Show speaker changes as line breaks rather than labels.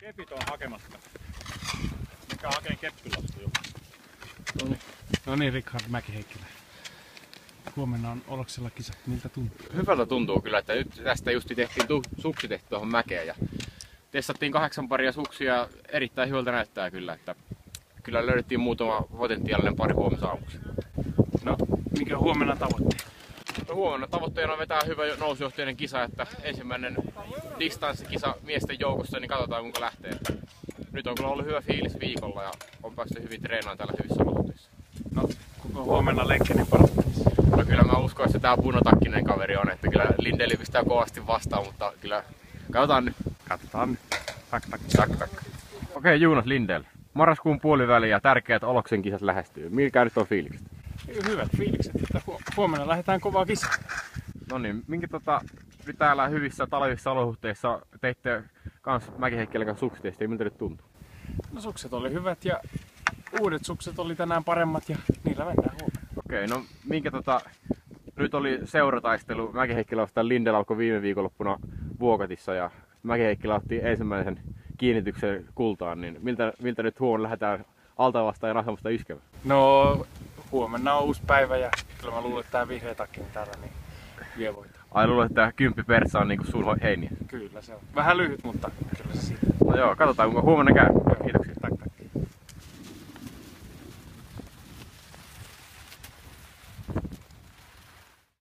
Kepit on hakemassa. Mikä hakee keppilasku jo?
No niin, Richard Mäki-Heikkilä. Huomenna on Oloksella kisat. Miltä tuntuu?
Hyvältä tuntuu kyllä, että nyt tästä justi tehtiin suksi tehty tuohon mäkeen ja testattiin 8 paria suksia. Erittäin hyvältä näyttää kyllä, että kyllä löydettiin muutama potentiaalinen pari huomisaamuksi.
No, mikä huomenna tavoitteena?
No, huomenna tavoitteena on vetää hyvä nousujohteinen kisa, että ensimmäinen distanssikisa miesten joukossa, niin katsotaan kuinka lähtee. Nyt on kyllä ollut hyvä fiilis viikolla ja on päässyt hyvin treenaamaan täällä hyvissä olosuhteissa.
No, kuka huomenna Lenkkenin parantamassa?
No kyllä mä uskon, että tää punotakkinen kaveri on, että kyllä Lindeli pistää kovasti vastaan, mutta kyllä katsotaan nyt.
Katsotaan nyt. Tak, tak.
Tak, tak. Okei, Jonas Lindell. Marraskuun puoliväli ja tärkeät Oloksen kisat lähestyy. Milkä nyt on fiilikset?
Hyvät fiilikset, että huomenna lähdetään kovaa kisaan.
No niin, minkä nyt täällä hyvissä talvisissa olosuhteissa teitte kans Mäki-Heikkilän kanssa suksitestiä, miltä nyt tuntuu?
No sukset oli hyvät ja uudet sukset oli tänään paremmat ja niillä mennään huomenna.
Okei, no minkä nyt oli seurataistelu. Mäki-Heikkilä vastaan Lindell alkoi viime viikonloppuna Vuokatissa ja Mäki-Heikkilä otti ensimmäisen kiinnityksen kultaan, niin miltä nyt huomenna lähdetään alta vastaan ja Rasamasta iskemään?
No, huomenna on uusi päivä ja kyllä mä luulen, että tää vihreä takki täällä niin vie voittaa.
Ai luulen, että 10 persa on niinku sun heiniä?
Kyllä se on. Vähän lyhyt, mutta kyllä se siitä.
No joo, katsotaan kuinka huomenna käy. Kiitoksia.